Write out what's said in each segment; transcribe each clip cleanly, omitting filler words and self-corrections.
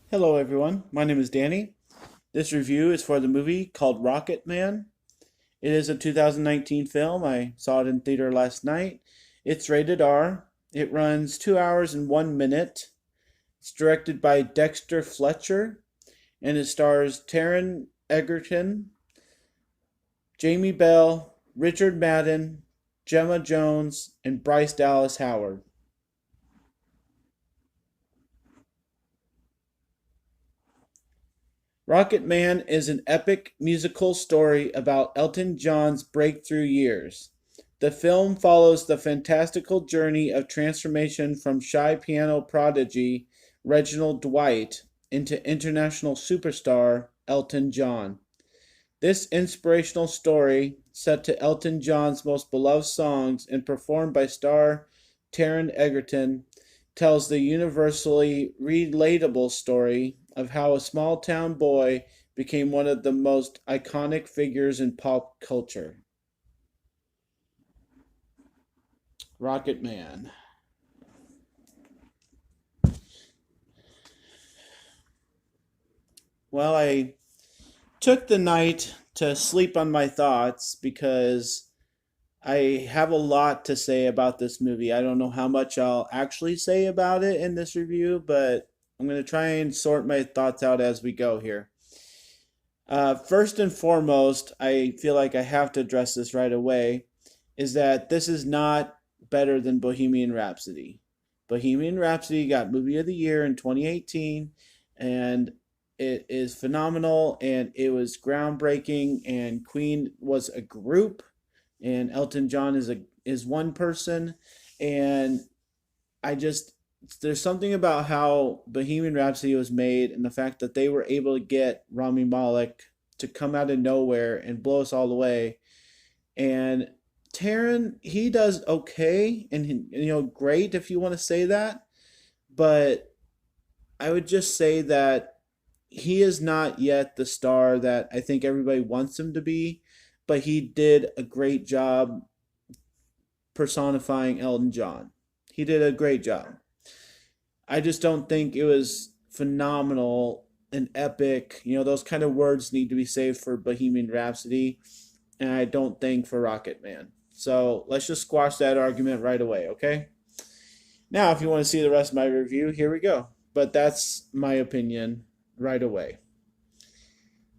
Hello, everyone. My name is Danny. This review is for the movie called Rocketman. It is a 2019 film. I saw it in theater last night. It's rated R. It runs 2 hours and 1 minute. It's directed by Dexter Fletcher and it stars Taron Egerton, Jamie Bell, Richard Madden, Gemma Jones, and Bryce Dallas Howard. Rocket Man is an epic musical story about Elton John's breakthrough years. The film follows the fantastical journey of transformation from shy piano prodigy Reginald Dwight into international superstar Elton John. This inspirational story, set to Elton John's most beloved songs and performed by star Taron Egerton, tells the universally relatable story of how a small town boy became one of the most iconic figures in pop culture. Rocket Man. Well, I took the night to sleep on my thoughts because I have a lot to say about this movie. I don't know how much I'll actually say about it in this review, but I'm going to try and sort my thoughts out as we go here. First and foremost, I feel like I have to address this right away, is that this is not better than Bohemian Rhapsody. Bohemian Rhapsody got Movie of the Year in 2018, and it is phenomenal, and it was groundbreaking, and Queen was a group, and Elton John is one person, and I just there's something about how Bohemian Rhapsody was made and the fact that they were able to get Rami Malek to come out of nowhere and blow us all away. And Taron, he does okay and great if you want to say that, but I would just say that he is not yet the star that I think everybody wants him to be, but he did a great job personifying Elton John. He did a great job. I just don't think it was phenomenal and epic. Those kind of words need to be saved for Bohemian Rhapsody, and I don't think for Rocket Man. So let's just squash that argument right away, okay? Now, if you want to see the rest of my review, here we go. But that's my opinion right away.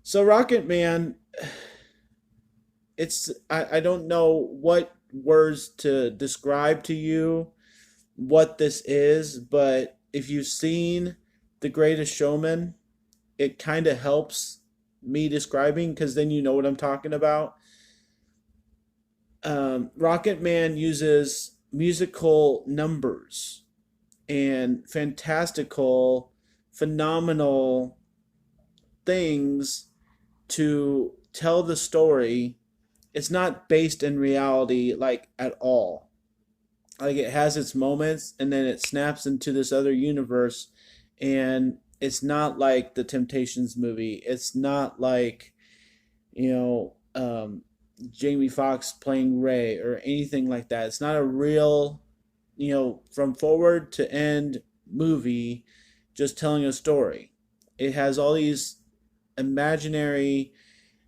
So, Rocket Man, I don't know what words to describe to you what this is, but if you've seen The Greatest Showman, it kind of helps me describing because then you know what I'm talking about. Rocket Man uses musical numbers and fantastical, phenomenal things to tell the story. It's not based in reality like at all. Like it has its moments and then it snaps into this other universe, and it's not like the Temptations movie. It's not like, you know, Jamie Foxx playing Ray or anything like that. It's not a real, from forward to end movie just telling a story. It has all these imaginary,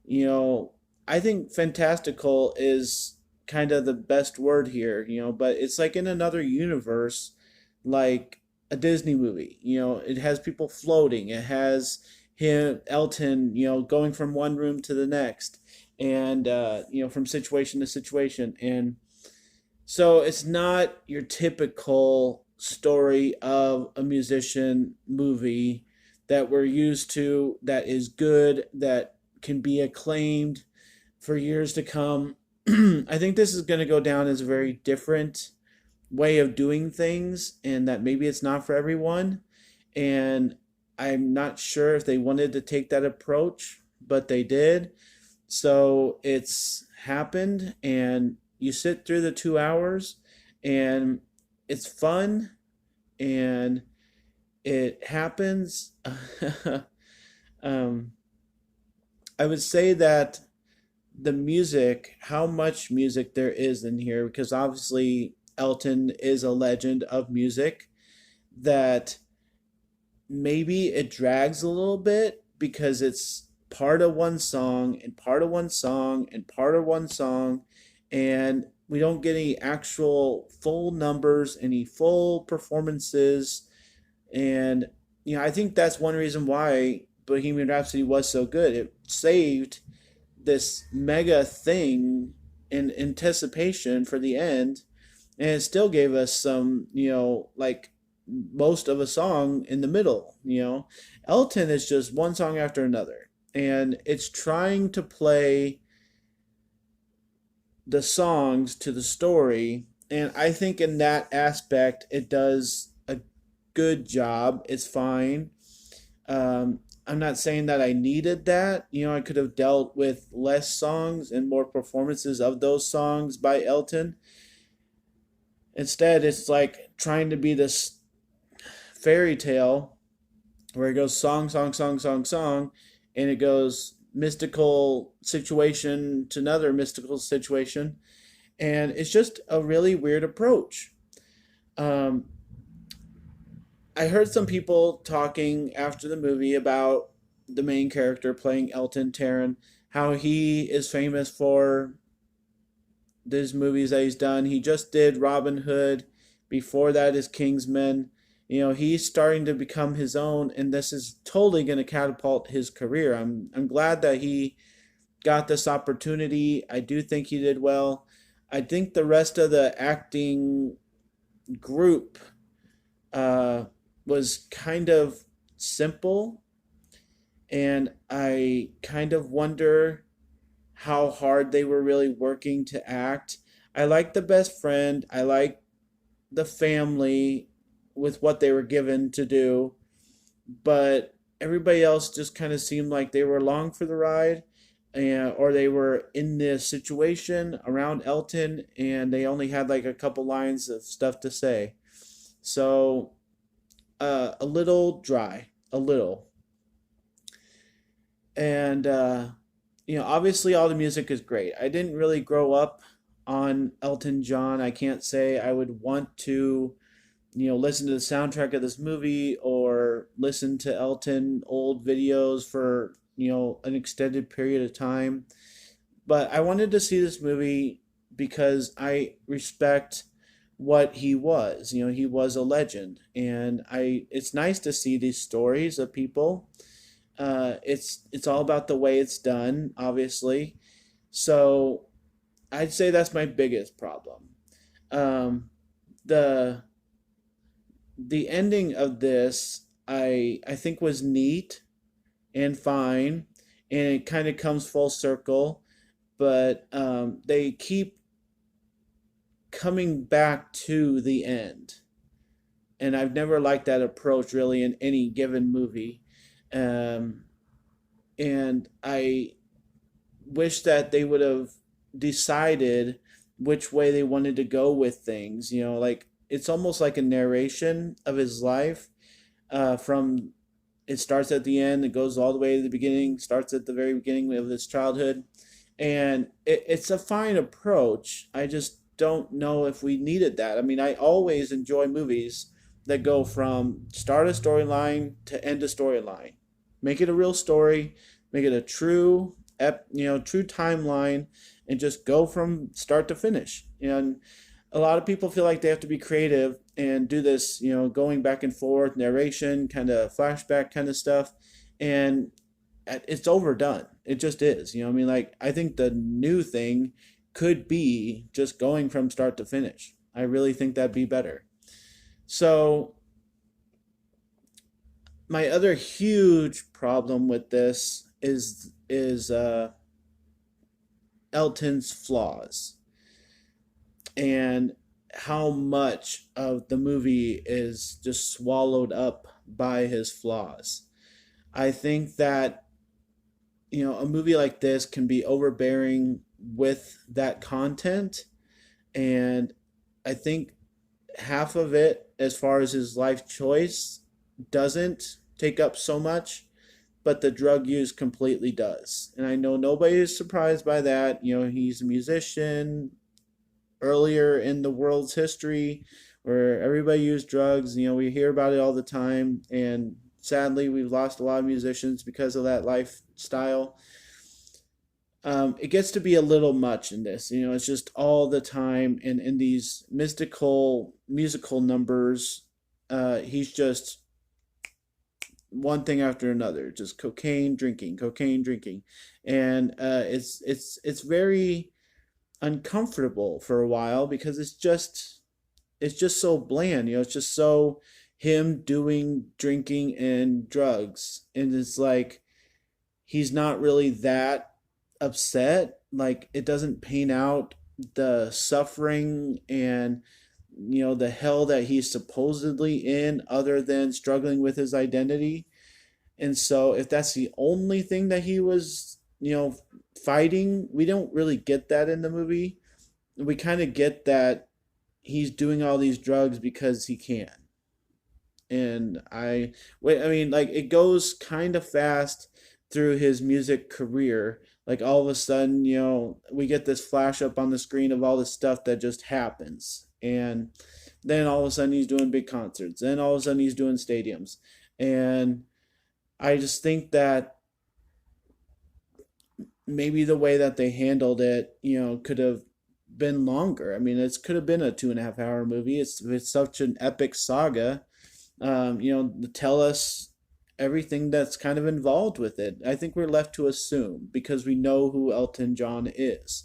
you know, I think fantastical is kind of the best word here, but it's like in another universe, like a Disney movie. It has people floating. It has him, Elton, going from one room to the next, and from situation to situation, and so it's not your typical story of a musician movie that we're used to, that is good, that can be acclaimed for years to come. I think this is going to go down as a very different way of doing things, and that maybe it's not for everyone. And I'm not sure if they wanted to take that approach, but they did. So it's happened, and you sit through the 2 hours, and it's fun, and it happens. um, I would say that the music, how much music there is in here, because obviously Elton is a legend of music, that maybe it drags a little bit because it's part of one song and part of one song and part of one song, and we don't get any actual full numbers, any full performances. And I think that's one reason why Bohemian Rhapsody was so good. It saved this mega thing in anticipation for the end, and it still gave us some, like most of a song in the middle. Elton is just one song after another, and it's trying to play the songs to the story. And I think in that aspect, it does a good job. It's fine. I'm not saying that I needed that. I could have dealt with less songs and more performances of those songs by Elton. Instead, it's like trying to be this fairy tale where it goes song, song, song, song, song, and it goes mystical situation to another mystical situation. And it's just a really weird approach. Um, I heard some people talking after the movie about the main character playing Elton Tarrant, how he is famous for these movies that he's done. He just did Robin Hood. Before that is Kingsman. He's starting to become his own, and this is totally going to catapult his career. I'm glad that he got this opportunity. I do think he did well. I think the rest of the acting group uh, was kind of simple, and I kind of wonder how hard they were really working to act. I like the best friend. I like the family with what they were given to do, but everybody else just kind of seemed like they were along for the ride, and or they were in this situation around Elton and they only had like a couple lines of stuff to say. So a little dry, a little. And obviously all the music is great. I didn't really grow up on Elton John. I can't say I would want to listen to the soundtrack of this movie or listen to Elton old videos for an extended period of time. But I wanted to see this movie because I respect what he was. He was a legend, and I it's nice to see these stories of people. It's all about the way it's done, obviously. So I'd say that's my biggest problem. Um, the the ending of this, I think, was neat and fine, and it kind of comes full circle. But they keep coming back to the end, and I've never liked that approach really in any given movie. Um, and I wish that they would have decided which way they wanted to go with things. Like it's almost like a narration of his life. From it starts at the end, it goes all the way to the beginning, starts at the very beginning of his childhood, and it's a fine approach. I just don't know if we needed that. I mean, I always enjoy movies that go from start a storyline to end a storyline. Make it a real story, make it a true, true timeline, and just go from start to finish. And a lot of people feel like they have to be creative and do this, going back and forth narration, kind of flashback kind of stuff, and it's overdone. It just is. I mean, like I think the new thing could be just going from start to finish. I really think that'd be better. So my other huge problem with this is Elton's flaws and how much of the movie is just swallowed up by his flaws. I think that a movie like this can be overbearing with that content, and I think half of it, as far as his life choice, doesn't take up so much, but the drug use completely does. And I know nobody is surprised by that. He's a musician earlier in the world's history where everybody used drugs. We hear about it all the time, and sadly, we've lost a lot of musicians because of that lifestyle. It gets to be a little much in this. You know, it's just all the time, and in these mystical musical numbers, he's just one thing after another, just cocaine drinking, and it's very uncomfortable for a while because it's just so bland. You know, it's just so him doing drinking and drugs, and it's like he's not really that upset. Like it doesn't paint out the suffering and the hell that he's supposedly in, other than struggling with his identity. And so if that's the only thing that he was fighting, we don't really get that in the movie. We kind of get that he's doing all these drugs because he can. And I mean, like, it goes kind of fast through his music career. Like all of a sudden, we get this flash up on the screen of all the stuff that just happens. And then all of a sudden he's doing big concerts. Then all of a sudden he's doing stadiums. And I just think that maybe the way that they handled it, could have been longer. I mean, it could have been a 2.5 hour movie. It's such an epic saga, to tell us everything that's kind of involved with it. I think we're left to assume because we know who Elton John is.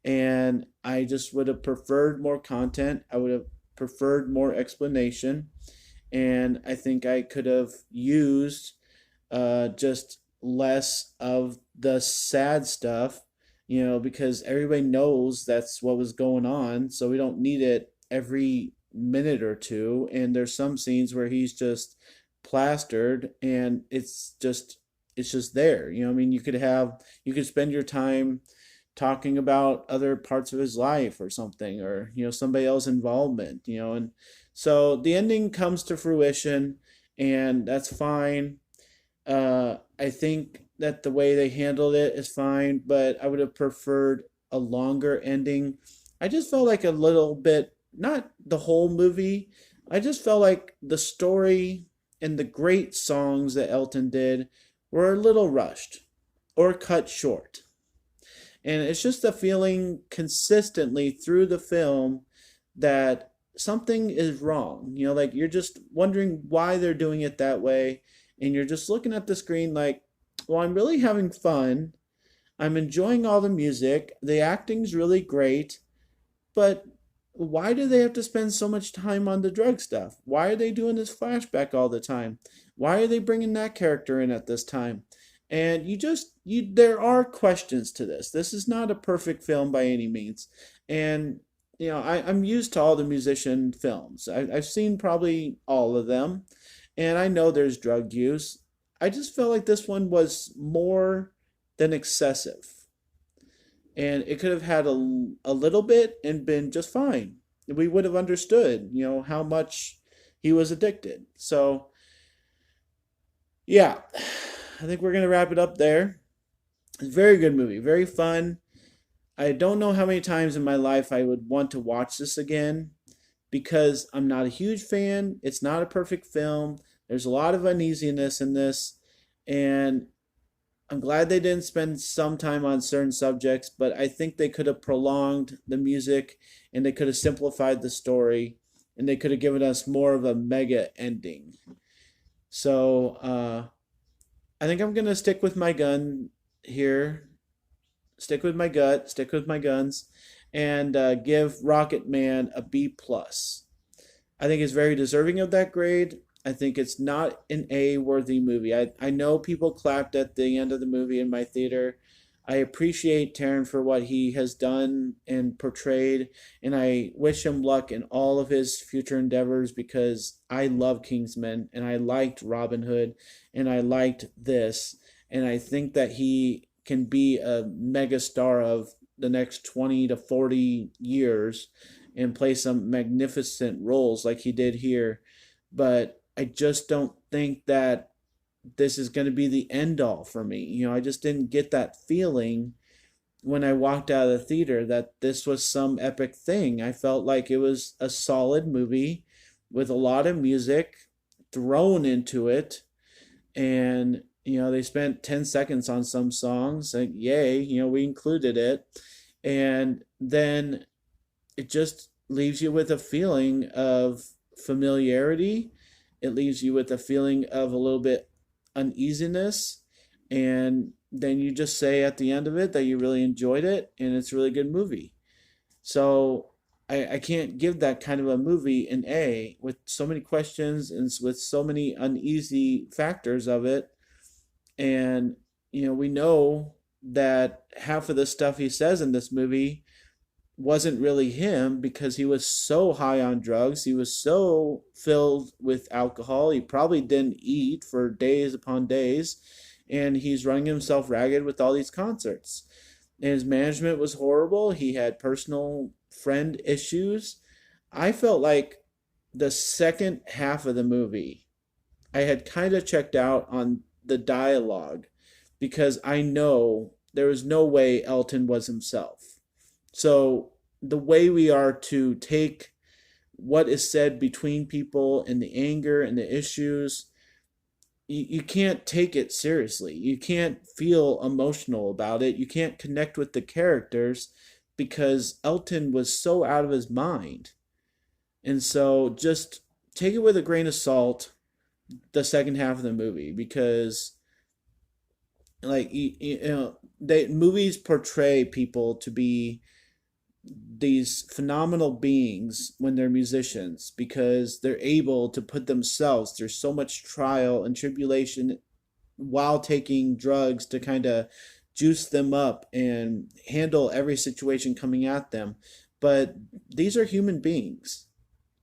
And I just would have preferred more content. I would have preferred more explanation. And I think I could have used just less of the sad stuff, because everybody knows that's what was going on. So we don't need it every minute or two. And there's some scenes where he's just plastered and it's just there. I mean, you could spend your time talking about other parts of his life or something, or somebody else's involvement, and so the ending comes to fruition, and that's fine. I think that the way they handled it is fine, but I would have preferred a longer ending. I just felt like a little bit, not the whole movie, I just felt like the story and the great songs that Elton did were a little rushed or cut short. And it's just a feeling consistently through the film that something is wrong. Like you're just wondering why they're doing it that way. And you're just looking at the screen like, well, I'm really having fun. I'm enjoying all the music. The acting's really great. But why do they have to spend so much time on the drug stuff? Why are they doing this flashback all the time? Why are they bringing that character in at this time? And there are questions to this. This is not a perfect film by any means. And, I'm used to all the musician films. I've seen probably all of them. And I know there's drug use. I just felt like this one was more than excessive. And it could have had a little bit and been just fine. We would have understood, how much he was addicted. So, yeah, I think we're going to wrap it up there. It's a very good movie, very fun. I don't know how many times in my life I would want to watch this again because I'm not a huge fan. It's not a perfect film. There's a lot of uneasiness in this. And I'm glad they didn't spend some time on certain subjects, but I think they could have prolonged the music and they could have simplified the story and they could have given us more of a mega ending. So I think I'm going to stick with my gun here, stick with my gut, stick with my guns, and give Rocketman a B plus. I think it's very deserving of that grade. I think it's not an A worthy movie. I know people clapped at the end of the movie in my theater. I appreciate Taron for what he has done and portrayed, and I wish him luck in all of his future endeavors because I love Kingsman and I liked Robin Hood and I liked this, and I think that he can be a mega star of the next 20 to 40 years and play some magnificent roles like he did here. But I just don't think that this is going to be the end all for me. I just didn't get that feeling when I walked out of the theater that this was some epic thing. I felt like it was a solid movie with a lot of music thrown into it. And they spent 10 seconds on some songs, like yay, we included it. And then it just leaves you with a feeling of familiarity. It leaves you with a feeling of a little bit uneasiness. And then you just say at the end of it that you really enjoyed it and it's a really good movie. So I can't give that kind of a movie an A with so many questions and with so many uneasy factors of it. And, we know that half of the stuff he says in this movie wasn't really him because he was so high on drugs. He was so filled with alcohol. He probably didn't eat for days upon days. And he's running himself ragged with all these concerts. And his management was horrible. He had personal friend issues. I felt like the second half of the movie, I had kind of checked out on the dialogue because I know there was no way Elton was himself. So the way we are to take what is said between people and the anger and the issues, you can't take it seriously. You can't feel emotional about it. You can't connect with the characters because Elton was so out of his mind. And so just take it with a grain of salt, the second half of the movie, because like they movies portray people to be these phenomenal beings when they're musicians because they're able to put themselves through so much trial and tribulation while taking drugs to kind of juice them up and handle every situation coming at them. But these are human beings.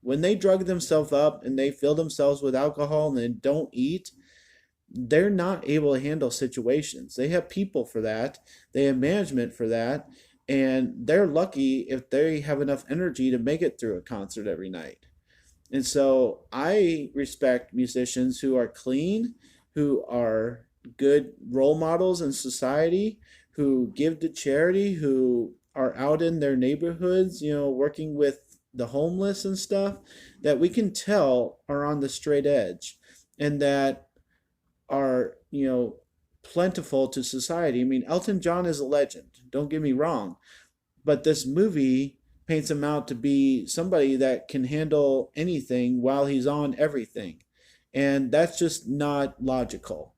When they drug themselves up and they fill themselves with alcohol and then don't eat, they're not able to handle situations. They have people for that, they have management for that, and they're lucky if they have enough energy to make it through a concert every night. And so I respect musicians who are clean, who are good role models in society, who give to charity, who are out in their neighborhoods, working with the homeless and stuff, that we can tell are on the straight edge and that are, plentiful to society. I mean, Elton John is a legend, don't get me wrong, but this movie paints him out to be somebody that can handle anything while he's on everything. And that's just not logical.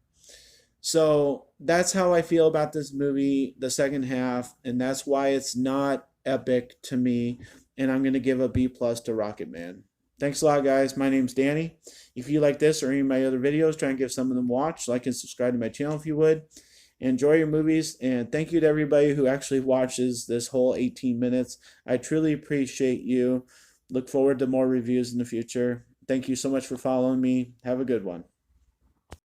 So that's how I feel about this movie, the second half, and that's why it's not epic to me. And I'm going to give a B plus to Rocketman. Thanks a lot, guys. My name's Danny. If you like this or any of my other videos, try and give some of them a watch. Like and subscribe to my channel if you would. Enjoy your movies, and thank you to everybody who actually watches this whole 18 minutes. I truly appreciate you. Look forward to more reviews in the future. Thank you so much for following me. Have a good one.